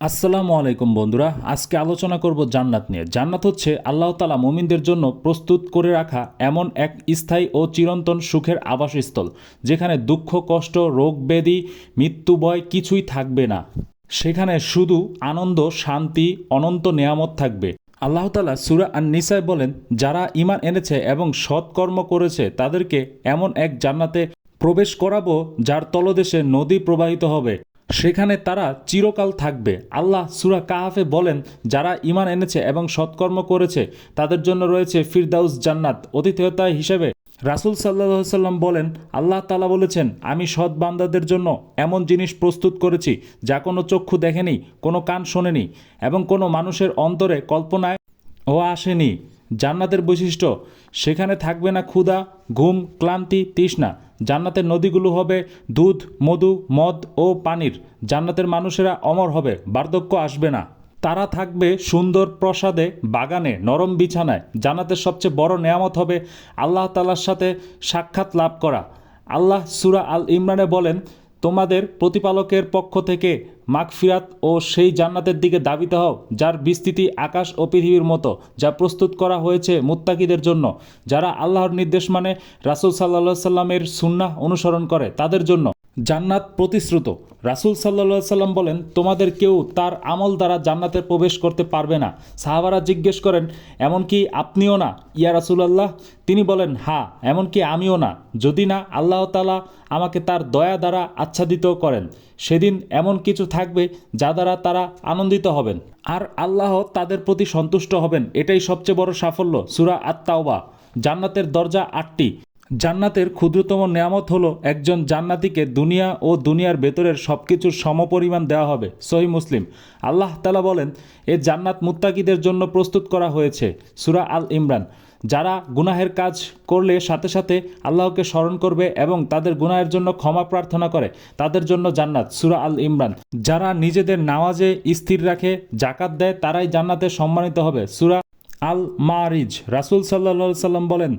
আসসালামু আলাইকুম বন্ধুরা, আজকে আলোচনা করব জান্নাত নিয়ে। জান্নাত হচ্ছে আল্লাহ তাআলা মুমিনদের জন্য প্রস্তুত করে রাখা এমন এক স্থায়ী ও চিরন্তন সুখের আবাসস্থল, যেখানে দুঃখ, কষ্ট, রোগ ব্যাধি, মৃত্যু, ভয় কিছুই থাকবে না। সেখানে শুধু আনন্দ, শান্তি, অনন্ত নেয়ামত থাকবে। আল্লাহ তাআলা সূরা আন-নিসায় বলেন, যারা ঈমান এনেছে এবং সৎকর্ম করেছে তাদেরকে এমন এক জান্নাতে প্রবেশ করাবো যার তলদেশে নদী প্রবাহিত হবে, সেখানে তারা চিরকাল থাকবে। আল্লাহ সূরা কাহাফে বলেন, যারা ঈমান এনেছে এবং সৎকর্ম করেছে তাদের জন্য রয়েছে ফিরদাউস জান্নাত অতিথেয়তা হিসেবে। রাসূল সাল্লাল্লাহু আলাইহি সাল্লাম বলেন, আল্লাহ তাআলা বলেছেন, আমি সৎ বান্দাদের জন্য এমন জিনিস প্রস্তুত করেছি যা কোনো চক্ষু দেখেনি, কোনো কান শোনেনি এবং কোনো মানুষের অন্তরে কল্পনায় ও আসেনি। জান্নাতের বৈশিষ্ট্য, সেখানে থাকবে না ক্ষুধা, ঘুম, ক্লান্তি, তৃষ্ণা। জান্নাতের নদীগুলো হবে দুধ, মধু, মদ ও পানির। জান্নাতের মানুষেরা অমর হবে, বার্ধক্য আসবে না। তারা থাকবে সুন্দর প্রাসাদে, বাগানে, নরম বিছানায়। জান্নাতের সবচেয়ে বড় নেয়ামত হবে আল্লাহ তাআলার সাথে সাক্ষাৎ লাভ করা। আল্লাহ সূরা আল ইমরানে বলেন, তোমাদের প্রতিপালকের পক্ষ থেকে মাগফিরাত ও সেই জান্নাতের দিকে ধাবিত হও যার বিস্তৃতি আকাশ ও পৃথিবীর মতো, যা প্রস্তুত করা হয়েছে মুত্তাকিদের জন্য, যারা আল্লাহর নির্দেশ মানে, রাসূল সাল্লাল্লাহু আলাইহি সাল্লামের সুন্নাহ অনুসরণ করে তাদের জন্য জান্নাত প্রতিশ্রুত। রাসূল সাল্লাল্লাহু আলাইহি সাল্লাম বলেন, তোমাদের কেউ তার আমল দ্বারা জান্নাতে প্রবেশ করতে পারবে না। সাহাবারা জিজ্ঞেস করেন, এমনকি আপনিও না ইয়া রাসূলুল্লাহ? তিনি বলেন, হ্যাঁ, এমনকি আমিও না, যদি না আল্লাহ তাআলা আমাকে তার দয়া দ্বারা আচ্ছাদিত করেন। সেদিন এমন কিছু থাকবে যা দ্বারা তারা আনন্দিত হবেন, আর আল্লাহ তাদের প্রতি সন্তুষ্ট হবেন। এটাই সবচেয়ে বড় সাফল্য। সূরা আত-তাওবা। জান্নাতের দরজা 8টি। জান্নাতের ক্ষুদ্রতম নেয়ামত হলো একজন জান্নাতীকে দুনিয়া ও দুনিয়ার ভেতরের সবকিছুর সমপরিমাণ দেওয়া হবে। সহিহ মুসলিম। আল্লাহ তাআলা বলেন, এ জান্নাত মুত্তাকিদের জন্য প্রস্তুত করা হয়েছে। সূরা আল ইমরান। যারা গুনাহের কাজ করলে সাথে সাথে আল্লাহকে স্মরণ করবে এবং তাদের গুনাহের জন্য ক্ষমা প্রার্থনা করে, তাদের জন্য জান্নাত। সূরা আল ইমরান। যারা নিজেদের নামাজে স্থির রাখে, জাকাত দেয়, তারাই জান্নাতে সম্মানিত হবে। সূরা আল মারিজ। রাসূল সাল্লাল্লাহু আলাইহি সাল্লাম বলেন,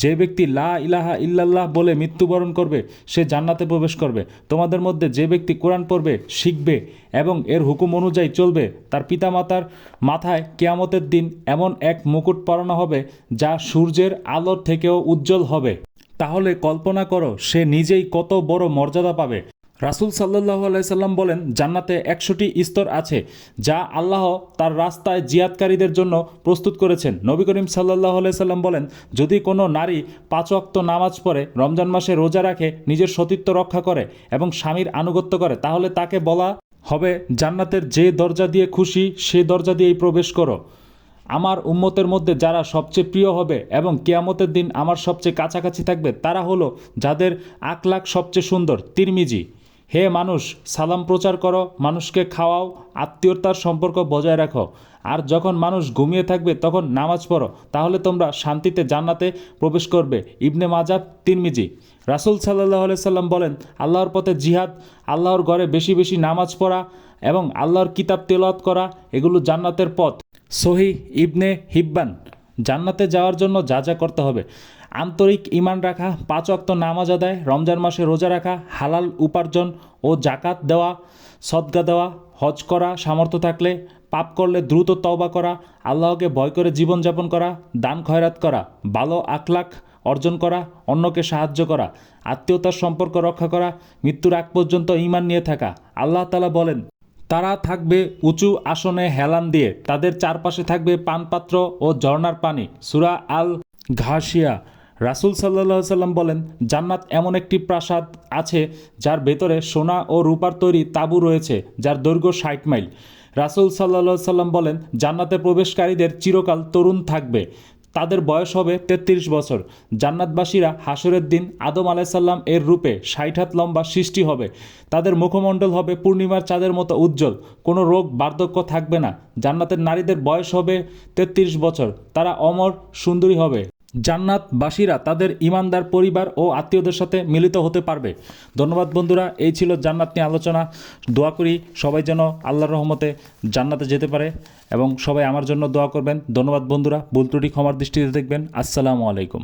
যে ব্যক্তি লা ইলাহা ইল্লাল্লাহ বলে মৃত্যুবরণ করবে সে জান্নাতে প্রবেশ করবে। তোমাদের মধ্যে যে ব্যক্তি কোরআন পড়বে, শিখবে এবং এর হুকুম অনুযায়ী চলবে, তার পিতামাতার মাথায় কিয়ামতের দিন এমন এক মুকুট পরানো হবে যা সূর্যের আলোর থেকেও উজ্জ্বল হবে। তাহলে কল্পনা করো সে নিজেই কত বড় মর্যাদা পাবে। রাসূল সাল্লাল্লাহু আলাইহি সাল্লাম বলেন, জান্নাতে 100টি স্তর আছে যা আল্লাহ তার রাস্তায় জিহাদকারীদের জন্য প্রস্তুত করেছেন। নবী করিম সাল্লাল্লাহু আলাইহি সাল্লাম বলেন, যদি কোনো নারী 5 ওয়াক্ত নামাজ পড়ে, রমজান মাসে রোজা রাখে, নিজের সতীত্ব রক্ষা করে এবং স্বামীর আনুগত্য করে, তাহলে তাকে বলা হবে, জান্নাতের যে দরজা দিয়ে খুশি সে দরজা দিয়েই প্রবেশ করো। আমার উম্মতের মধ্যে যারা সবচেয়ে প্রিয় হবে এবং কিয়ামতের দিন আমার সবচেয়ে কাছাকাছি থাকবে তারা হলো যাদের আখলাক সবচেয়ে সুন্দর। তিরমিজি। হে মানুষ, সালাম প্রচার করো, মানুষকে খাওয়াও, আত্মীয়তার সম্পর্ক বজায় রাখো, আর যখন মানুষ ঘুমিয়ে থাকবে তখন নামাজ পড়ো, তাহলে তোমরা শান্তিতে জান্নাতে প্রবেশ করবে। ইবনে মাজাহ, তিরমিজি। রাসূল সাল্লাল্লাহু আলাইহি সাল্লাম বলেন, আল্লাহর পথে জিহাদ, আল্লাহর ঘরে বেশি বেশি নামাজ পড়া এবং আল্লাহর কিতাব তেলাওয়াত করা, এগুলো জান্নাতের পথ। সহিহ ইবনে হিব্বান। জান্নাতে যাওয়ার জন্য যা যা করতে হবে: আন্তরিক ঈমান রাখা, 5 ওয়াক্ত নামাজ আদায়, রমজান মাসে রোজা রাখা, হালাল উপার্জন ও জাকাত দেওয়া, সদকা দেওয়া, হজ করা সামর্থ্য থাকলে, পাপ করলে দ্রুত তওবা করা, আল্লাহকে ভয় করে জীবনযাপন করা, দান খয়রাত করা, ভালো আখলাক অর্জন করা, অন্যকে সাহায্য করা, আত্মীয়তার সম্পর্ক রক্ষা করা, মৃত্যুর আগ পর্যন্ত ঈমান নিয়ে থাকা। আল্লাহ তাআলা বলেন, তারা থাকবে উঁচু আসনে হেলান দিয়ে, তাদের চারপাশে থাকবে পানপাত্র ও ঝর্ণার পানি। সূরা আল ঘাশিয়া। রাসূল সাল্লাল্লাহু আলাইহি সাল্লাম বলেন, জান্নাত এমন একটি প্রাসাদ আছে যার ভেতরে সোনা ও রূপার তৈরি তাঁবু রয়েছে, যার দৈর্ঘ্য 60 মাইল। রাসূল সাল্লাল্লাহু আলাইহি সাল্লাম বলেন, জান্নাতে প্রবেশকারীদের চিরকাল তরুণ থাকবে, তাদের বয়স হবে 33 বছর। জান্নাতবাসীরা হাসরের দিন আদম আলাইসাল্লাম এর রূপে 60 হাত লম্বা সৃষ্টি হবে। তাদের মুখমণ্ডল হবে পূর্ণিমার চাঁদের মতো উজ্জ্বল, কোনো রোগ বার্ধক্য থাকবে না। জান্নাতের নারীদের বয়স হবে 33 বছর, তারা অমর সুন্দরী হবে। জান্নাতবাসীরা তাদের ঈমানদার পরিবার ও আত্মীয়দের সাথে মিলিত হতে পারবে। ধন্যবাদ বন্ধুরা, এই ছিল জান্নাত নিয়ে আলোচনা। দোয়া করি সবাই যেন আল্লাহর রহমতে জান্নাতে যেতে পারে এবং সবাই আমার জন্য দোয়া করবেন। ধন্যবাদ বন্ধুরা, ভুল ত্রুটি ক্ষমার দৃষ্টিতে দেখবেন। আসসালামু আলাইকুম।